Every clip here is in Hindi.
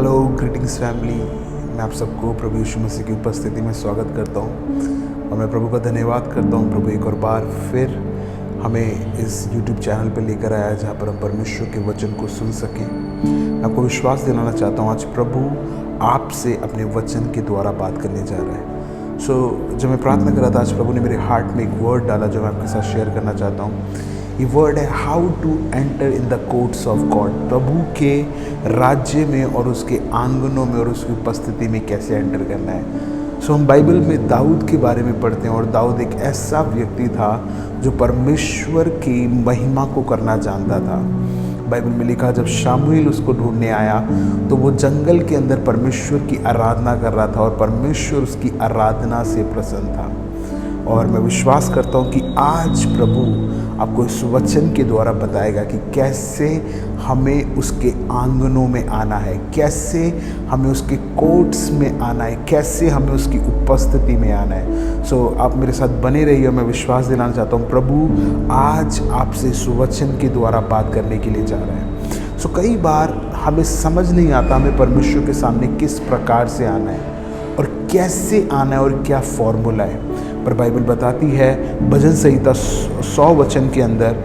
Hello greetings family. मैं आप सबको प्रभु यीशु मसीह की उपस्थिति में स्वागत करता हूं और मैं प्रभु का धन्यवाद करता हूं। प्रभु एक और बार फिर हमें इस YouTube चैनल पर लेकर आया जहां पर हम परमेश्वर के वचन को सुन सकें। मैं आपको विश्वास दिलाना चाहता हूं आज प्रभु आपसे अपने वचन के द्वारा बात करने जा रहा है। जब मैं प्रार्थना कर रहा था आज प्रभु ने मेरे हार्ट में एक वर्ड डाला जो मैं आपके साथ शेयर करना चाहता हूँ। ये वर्ड है how to enter in the courts of God. प्रभु के राज्य में और उसके आंगनों में और उसकी उपस्थिति में कैसे एंटर करना है। हम बाइबल में दाऊद के बारे में पढ़ते हैं और दाऊद एक ऐसा व्यक्ति था जो परमेश्वर की महिमा को करना जानता था। बाइबल में लिखा जब शामुएल उसको ढूंढने आया तो वो जंगल के अंदर परमेश्वर की आराधना कर रहा था और परमेश्वर उसकी आराधना से प्रसन्न था। और मैं विश्वास करता हूँ कि आज प्रभु आपको इस वचन के द्वारा बताएगा कि कैसे हमें उसके आंगनों में आना है, कैसे हमें उसके कोर्ट्स में आना है, कैसे हमें उसकी उपस्थिति में आना है। आप मेरे साथ बने रहिए। मैं विश्वास दिलाना चाहता हूँ प्रभु आज आपसे इस वचन के द्वारा बात करने के लिए जा रहा है। कई बार हमें समझ नहीं आता हमें परमेश्वर के सामने किस प्रकार से आना है और कैसे आना है और क्या फॉर्मूला है। पर बाइबल बताती है भजन संहिता 100 वचन के अंदर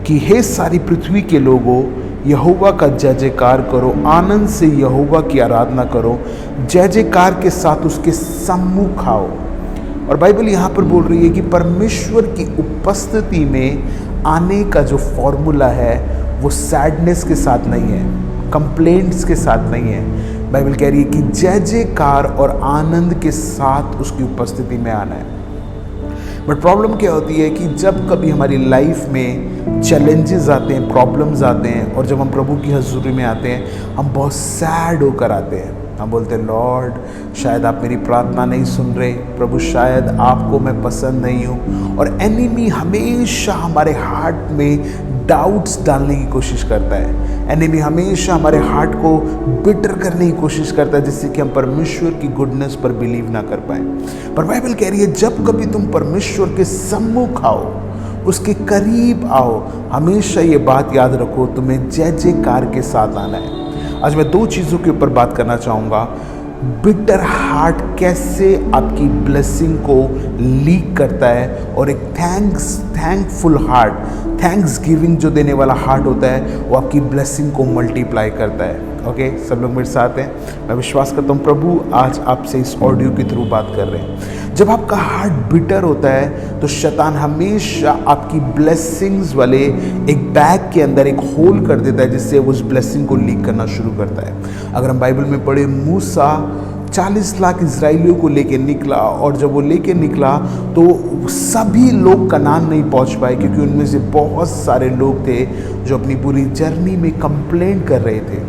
कि हे सारी पृथ्वी के लोगों यहोवा का जय जयकार करो, आनंद से यहोवा की आराधना करो, जय जयकार के साथ उसके सम्मुख आओ। और बाइबल यहाँ पर बोल रही है कि परमेश्वर की उपस्थिति में आने का जो फॉर्मूला है वो सैडनेस के साथ नहीं है, कंप्लेंट्स के साथ नहीं है। बाइबल कह रही है कि जय जयकार और आनंद के साथ उसकी उपस्थिति में आना है। बट प्रॉब्लम क्या होती है कि जब कभी हमारी लाइफ में चैलेंजेस आते हैं, प्रॉब्लम्स आते हैं और जब हम प्रभु की हजूरी में आते हैं हम बहुत सैड होकर आते हैं। हम बोलते हैं लॉर्ड शायद आप मेरी प्रार्थना नहीं सुन रहे, प्रभु शायद आपको मैं पसंद नहीं हूँ। और एनिमी हमेशा हमारे हार्ट में डाउट्स डालने की कोशिश करता है। एनिमी हमेशा हमारे हार्ट को बिटर करने की कोशिश करता है जिससे कि हम परमेश्वर की गुडनेस पर बिलीव ना कर पाए। पर बाइबल कह रही है जब कभी तुम परमेश्वर के सम्मुख आओ, उसके करीब आओ, हमेशा ये बात याद रखो तुम्हें जय जयकार के साथ आना है। आज मैं 2 चीज़ों के ऊपर बात करना चाहूँगा। बिटर हार्ट कैसे आपकी ब्लेसिंग को लीक करता है और एक थैंकफुल हार्ट, थैंक्स गिविंग जो देने वाला हार्ट होता है वो आपकी ब्लेसिंग को मल्टीप्लाई करता है। ओके, सब लोग मेरे साथ हैं। मैं विश्वास करता हूँ प्रभु आज आपसे इस ऑडियो के थ्रू बात कर रहे हैं। जब आपका हार्ट बिटर होता है तो शैतान हमेशा आपकी ब्लेसिंग्स वाले एक बैग के अंदर एक होल कर देता है जिससे वो उस ब्लेसिंग को लीक करना शुरू करता है। अगर हम बाइबल में पढ़े मूसा 40 लाख इजराइलियों को लेके निकला और जब वो लेके निकला तो सभी लोग कनान नहीं पहुंच पाए क्योंकि उनमें से बहुत सारे लोग थे जो अपनी पूरी जर्नी में कंप्लेंट कर रहे थे।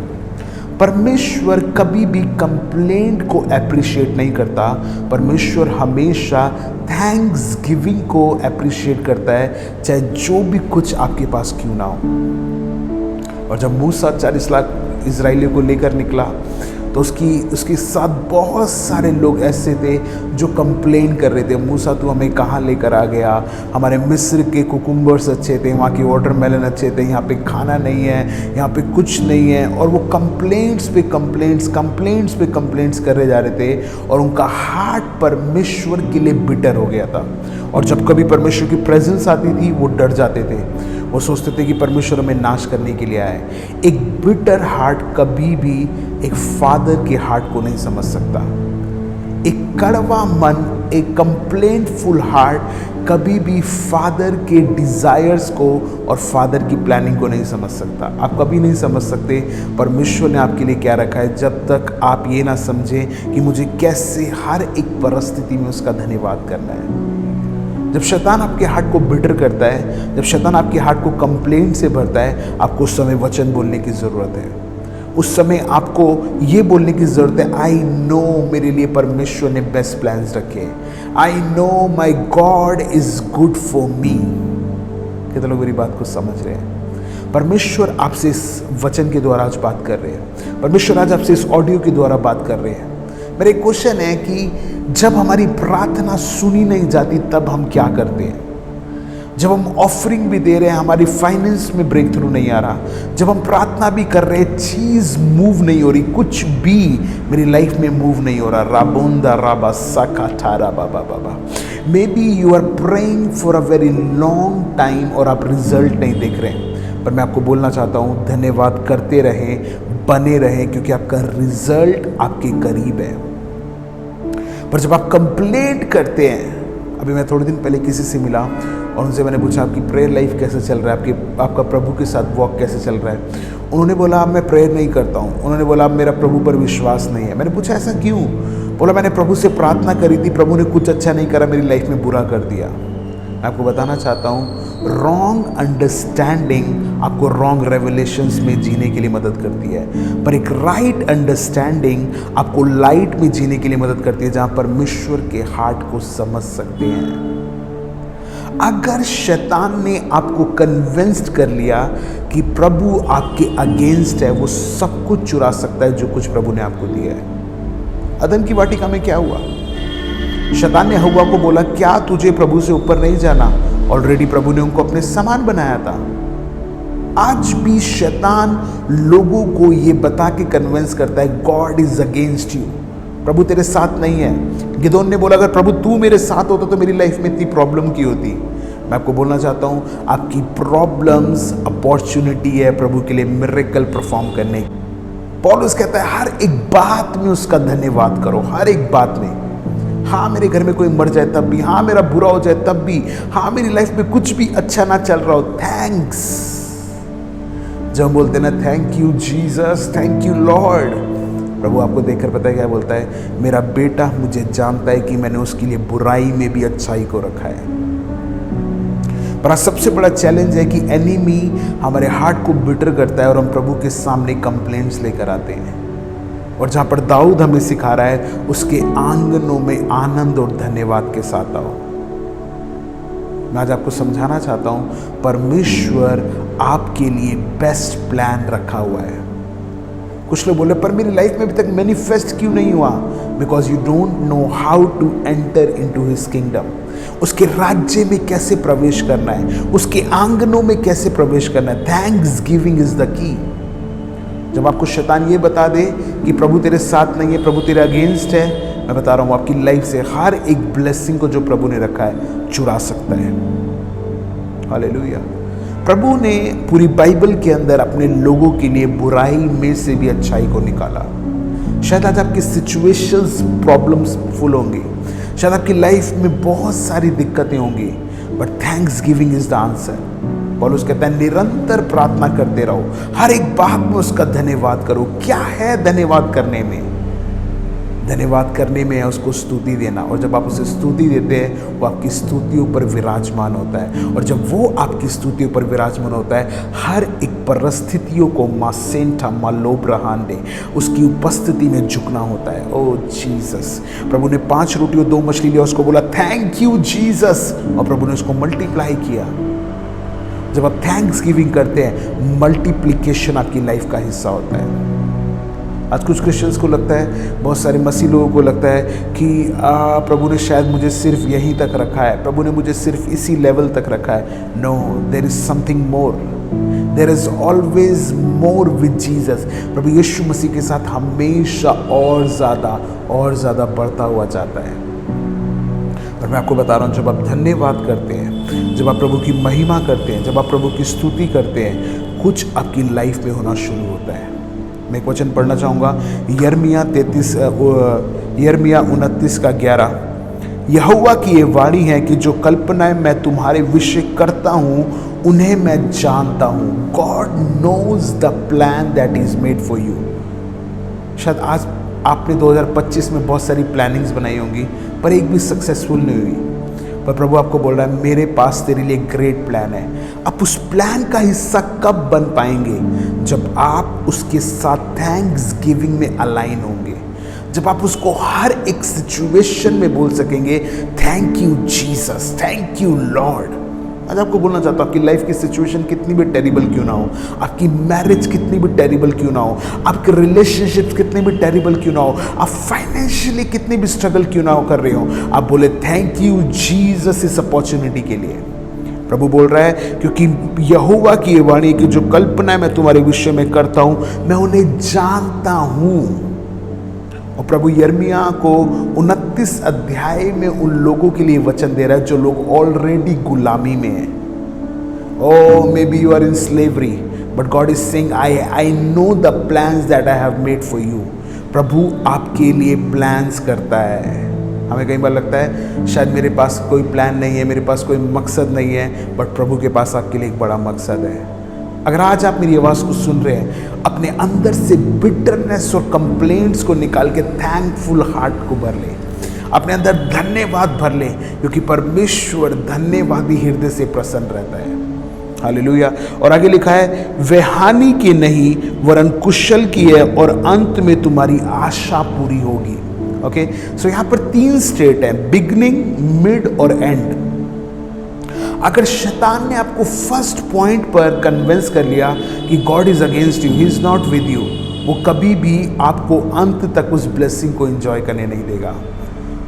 परमेश्वर कभी भी कंप्लेंट को अप्रिशिएट नहीं करता। परमेश्वर हमेशा थैंक्स गिविंग को अप्रिशिएट करता है चाहे जो भी कुछ आपके पास क्यों ना हो। और जब मूसा 40 लाख इजराइलियों को लेकर निकला तो उसके साथ बहुत सारे लोग ऐसे थे जो कंप्लेन कर रहे थे, मूसा तू हमें कहाँ लेकर आ गया, हमारे मिस्र के कुकुम्बर्स अच्छे थे, वहाँ के वाटरमेलन अच्छे थे, यहाँ पे खाना नहीं है, यहाँ पे कुछ नहीं है। और वो कंप्लेंट्स पे कंप्लेंट्स करे जा रहे थे और उनका हार्ट परमेश्वर के लिए बिटर हो गया था। और जब कभी परमेश्वर की प्रेजेंस आती थी वो डर जाते थे, वो सोचते थे कि परमेश्वर हमें नाश करने के लिए आए। एक बिटर हार्ट कभी भी एक फादर के हार्ट को नहीं समझ सकता। एक कड़वा मन, एक कंप्लेंटफुल हार्ट कभी भी फादर के डिजायर्स को और फादर की प्लानिंग को नहीं समझ सकता। आप कभी नहीं समझ सकते परमेश्वर ने आपके लिए क्या रखा है जब तक आप ये ना समझें कि मुझे कैसे हर एक परिस्थिति में उसका धन्यवाद करना है। जब शैतान आपके हार्ट को बिटर करता है, जब शैतान आपके हार्ट को कंप्लेंट से भरता है, आपको उस समय वचन बोलने की ज़रूरत है। उस समय आपको ये बोलने की ज़रूरत है आई नो मेरे लिए परमेश्वर ने बेस्ट प्लान्स रखे हैं। I know my God is good for me. कितने लोग मेरी बात को समझ रहे हैं? परमेश्वर आपसे इस वचन के द्वारा आज बात कर रहे हैं। परमेश्वर आज आपसे इस ऑडियो के द्वारा बात कर रहे हैं। मेरा एक क्वेश्चन है कि जब हमारी प्रार्थना सुनी नहीं जाती तब हम क्या करते हैं? जब हम ऑफरिंग भी दे रहे हैं, हमारी फाइनेंस में ब्रेक थ्रू नहीं आ रहा, जब हम प्रार्थना भी कर रहे हैं, चीज मूव नहीं हो रही, कुछ भी मेरी लाइफ में मूव नहीं हो रहा, राबोंदा राबा साका थारा बाबा बाबा, may be you are praying for a very long time और आप रिजल्ट नहीं देख रहे हैं, पर मैं आपको बोलना चाहता हूँ, धन्यवाद करते रहें, बने रहें, क्योंकि आपका रिजल्ट आपके करीब है। पर जब आप कंप्लेंट करते हैं, अभी मैं थोड़े दिन पहले किसी से मिला और उनसे मैंने पूछा आपकी प्रेयर लाइफ कैसे चल रहा है, आपका प्रभु के साथ वॉक कैसे चल रहा है। उन्होंने बोला अब मैं प्रेयर नहीं करता हूँ, उन्होंने बोला अब मेरा प्रभु पर विश्वास नहीं है। मैंने पूछा ऐसा क्यों? बोला मैंने प्रभु से प्रार्थना करी थी, प्रभु ने कुछ अच्छा नहीं करा, मेरी लाइफ में बुरा कर दिया। मैं आपको बताना चाहता हूँ, रॉन्ग अंडरस्टैंडिंग आपको रॉन्ग रेवलेशंस में जीने के लिए मदद करती है, पर एक राइट अंडरस्टैंडिंग आपको लाइट में जीने के लिए मदद करती है, जहां परमेश्वर के हार्ट को समझ सकते हैं। अगर शैतान ने आपको कन्विंस्ड कर लिया कि प्रभु आपके अगेंस्ट है, वो सब कुछ चुरा सकता है जो कुछ प्रभु ने आपको दिया है। अदन की वाटिका में क्या हुआ? शैतान ने हव्वा को बोला क्या तुझे प्रभु से ऊपर नहीं जाना? ऑलरेडी प्रभु ने उनको अपने समान बनाया था। आज भी शैतान लोगों को ये बता के कन्विंस करता है गॉड इज अगेंस्ट यू, प्रभु तेरे साथ नहीं है। गिदोन ने बोला अगर प्रभु तू मेरे साथ होता तो मेरी लाइफ में इतनी प्रॉब्लम की होती। मैं आपको बोलना चाहता हूं, आपकी प्रॉब्लम्स अपॉर्चुनिटी है प्रभु के लिए मिरेकल परफॉर्म करने की। पौलुस कहता है हर एक बात में उसका धन्यवाद करो, हर एक बात में। हाँ मेरे घर में कोई मर जाए तब भी, हाँ मेरा बुरा हो जाए तब भी, हाँ मेरी लाइफ में कुछ भी अच्छा ना चल रहा हो, थैंक्स। जब हम बोलते ना thank you Jesus, thank you lord, प्रभु आपको देखकर पता है क्या बोलता है? मेरा बेटा मुझे जानता है कि मैंने उसके लिए बुराई में भी अच्छाई को रखा है। पर आज सबसे बड़ा चैलेंज है कि एनिमी हमारे हार्ट को बिटर करता है और हम प्रभु के सामने कंप्लेंट्स लेकर आते हैं। और जहां पर दाऊद हमें सिखा रहा है उसके आंगनों में आनंद और धन्यवाद के साथ आओ। मैं आज आपको समझाना चाहता हूं, परमेश्वर आपके लिए बेस्ट प्लान रखा हुआ है। कुछ लोग बोले पर मेरी लाइफ में अभी तक मैनिफेस्ट क्यों नहीं हुआ? Because you don't know how to enter into his kingdom. उसके राज्य में कैसे प्रवेश करना है, उसके आंगनों में कैसे प्रवेश करना है। Thanks giving is the key. जब आपको शैतान ये बता दे कि प्रभु तेरे साथ नहीं है, प्रभु तेरे अगेंस्ट है, मैं बता रहा हूं आपकी लाइफ से हर एक ब्लेसिंग को जो प्रभु ने रखा है चुरा सकता है। हालेलुया। प्रभु ने पूरी बाइबल के अंदर अपने लोगों के लिए बुराई में से भी अच्छाई को निकाला। शायद आज आपकी सिचुएशंस प्रॉब्लम्स फुल होंगी, शायद आपकी लाइफ में बहुत सारी दिक्कतें होंगी, but thanks giving is the answer. पौलुस कहता है निरंतर प्रार्थना करते रहो, हर एक बात में उसका धन्यवाद करो। क्या है धन्यवाद करने में? धन्यवाद करने में है उसको स्तुति देना, और जब आप उसे स्तुति देते हैं वो आपकी स्तुतियों पर विराजमान होता है, और जब वो आपकी स्तुतियों पर विराजमान होता है हर एक परिस्थितियों को मासेंठा मालोब रहान दे उसकी उपस्थिति में झुकना होता है। ओ जीसस, प्रभु ने 5 रोटी और 2 मछली लिया, उसको बोला थैंक यू जीसस, और प्रभु ने उसको मल्टीप्लाई किया। जब आप थैंक्स गिविंग करते हैं मल्टीप्लिकेशन आपकी लाइफ का हिस्सा होता है। आज कुछ क्रिश्चियंस को लगता है, बहुत सारे मसीह लोगों को लगता है कि प्रभु ने शायद मुझे सिर्फ यहीं तक रखा है, प्रभु ने मुझे सिर्फ इसी लेवल तक रखा है। No, there is something more, there is always more with Jesus. प्रभु यीशु मसीह के साथ हमेशा और ज़्यादा बढ़ता हुआ जाता है। और मैं आपको बता रहा हूँ, जब आप धन्यवाद करते हैं, जब आप प्रभु की महिमा करते हैं, जब आप प्रभु की स्तुति करते हैं, कुछ आपकी लाइफ में होना शुरू होता है। मैं एक वचन पढ़ना चाहूँगा, यिर्मयाह 29:11। यहोवा की ये वाणी है कि जो कल्पनाएं मैं तुम्हारे विषय करता हूँ उन्हें मैं जानता हूँ। God knows the plan that is made for you. शायद आज आपने 2025 में बहुत सारी प्लानिंग्स बनाई होंगी पर एक भी सक्सेसफुल नहीं हुई, पर प्रभु आपको बोल रहा है मेरे पास तेरे लिए ग्रेट प्लान है। आप उस प्लान का हिस्सा कब बन पाएंगे? जब आप उसके साथ थैंक्स गिविंग में अलाइन होंगे, जब आप उसको हर एक सिचुएशन में बोल सकेंगे thank you Jesus, thank you Lord. आज आपको बोलना चाहता हूँ, आपकी लाइफ की सिचुएशन कितनी भी टेरिबल क्यों ना हो, आपकी मैरिज कितनी भी टेरिबल क्यों ना हो, आपके रिलेशनशिप्स कितने भी टेरिबल क्यों ना हो, आप फाइनेंशियली कितनी भी स्ट्रगल क्यों ना हो कर रहे हो, आप बोले थैंक यू जीसस इस अपॉर्चुनिटी के लिए। प्रभु बोल रहा है, क्योंकि यहोवा की ये वाणी की जो कल्पना मैं तुम्हारे विषय में करता हूं मैं उन्हें जानता हूं। और प्रभु यिर्मयाह को 29 अध्याय में उन लोगों के लिए वचन दे रहा है जो लोग ऑलरेडी गुलामी में हैं। Oh, maybe you are in slavery, but God is saying, I know the plans that I have made for you. प्रभु आपके लिए प्लान्स करता है। हमें कई बार लगता है शायद मेरे पास कोई प्लान नहीं है, मेरे पास कोई मकसद नहीं है, बट प्रभु के पास आपके लिए एक बड़ा मकसद है। अगर आज आप मेरी आवाज़ को सुन रहे हैं, अपने अंदर से बिटरनेस और कंप्लेंट्स को निकाल के थैंकफुल हार्ट को भर ले, अपने अंदर धन्यवाद भर ले, क्योंकि परमेश्वर धन्यवादी हृदय से प्रसन्न रहता है। हालेलुया। और आगे लिखा है, वे हानि की नहीं वरन कुशल की है और अंत में तुम्हारी आशा पूरी होगी। ओके, सो यहां पर 3 स्टेट है, बिगनिंग, मिड और एंड। अगर शैतान ने आपको फर्स्ट पॉइंट पर कन्विंस कर लिया कि God is against you, he is not with you, वो कभी भी आपको अंत तक उस ब्लेसिंग को एंजॉय करने नहीं देगा।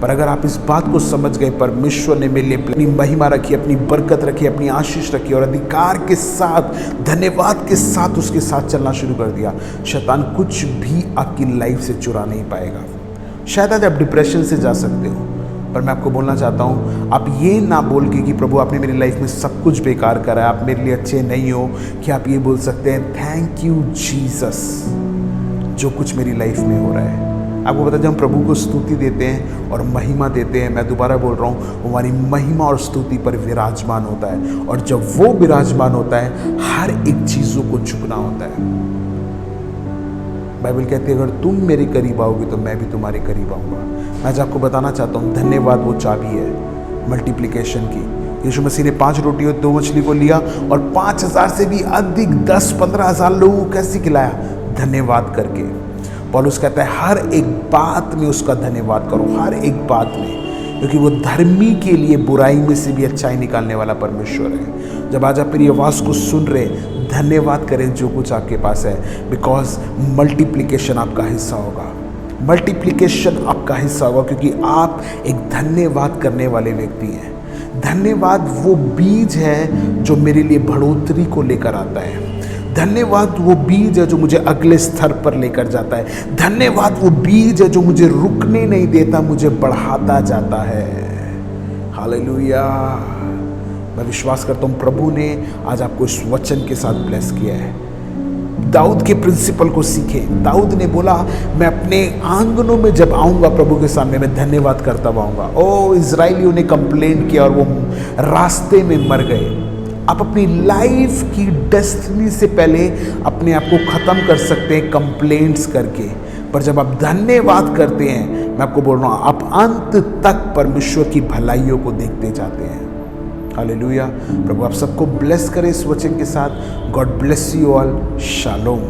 पर अगर आप इस बात को समझ गए, परमेश्वर ने मेरे लिए अपनी महिमा रखी, अपनी बरकत रखी, अपनी आशीष रखी और अधिकार के साथ, धन्यवाद के साथ उसके साथ चलना शुरू कर दिया, शैतान कुछ भी आपकी लाइफ से चुरा नहीं पाएगा। शायद आज आप डिप्रेशन से जा सकते हो, पर मैं आपको बोलना चाहता हूँ, आप ये ना बोल के कि प्रभु आपने मेरी लाइफ में सब कुछ बेकार करा है, आप मेरे लिए अच्छे नहीं हो, कि आप ये बोल सकते हैं, थैंक यू जीसस, जो कुछ मेरी लाइफ में हो रहा है। आपको पता है, जब हम प्रभु को स्तुति देते हैं और महिमा देते हैं, मैं दोबारा बोल रहा हूँ, हमारी महिमा और स्तुति पर विराजमान होता है, और जब वो विराजमान होता है, हर एक चीज़ों को झुकना होता है। बाइबल कहती है, अगर तुम मेरे करीब आओगे तो मैं भी तुम्हारे करीब आऊँगा। मैं आज आपको बताना चाहता हूँ, धन्यवाद वो चाबी है मल्टीप्लिकेशन की। यीशु मसीह ने 5 रोटी और 2 मछली को लिया और 5000 से भी अधिक 10-15 हज़ार लोगों को कैसे खिलाया? धन्यवाद करके। पौलुस कहता है, हर एक बात में उसका धन्यवाद करो, हर एक बात में, क्योंकि वो धर्मी के लिए बुराई में से भी अच्छाई निकालने वाला परमेश्वर है। जब आज आप मेरी आवाज़ को सुन रहे, धन्यवाद करें जो कुछ आपके पास है, बिकॉज मल्टीप्लिकेशन आपका हिस्सा होगा, मल्टीप्लिकेशन आपका हिस्सा होगा, क्योंकि आप एक धन्यवाद करने वाले व्यक्ति हैं। धन्यवाद वो बीज है जो मेरे लिए बढ़ोतरी को लेकर आता है। धन्यवाद वो बीज है जो मुझे अगले स्तर पर लेकर जाता है। धन्यवाद वो बीज है जो मुझे रुकने नहीं देता, मुझे बढ़ाता जाता है। हालेलुया। मैं विश्वास करता हूँ प्रभु ने आज आपको इस वचन के साथ ब्लेस किया है। दाऊद के प्रिंसिपल को सीखें। दाऊद ने बोला, मैं अपने आंगनों में जब आऊँगा प्रभु के सामने, मैं धन्यवाद करता आऊँगा। ओ इजराइलियों ने कंप्लेंट किया और वो रास्ते में मर गए। आप अपनी लाइफ की डेस्टिनी से पहले अपने आप को ख़त्म कर सकते हैं कंप्लेंट्स करके, पर जब आप धन्यवाद करते हैं, मैं आपको बोल रहा हूँ, आप अंत तक परमेश्वर की भलाइयों को देखते जाते हैं। हालेलुया। प्रभु आप सबको ब्लेस करे इस वचन के साथ। God bless you all. Shalom.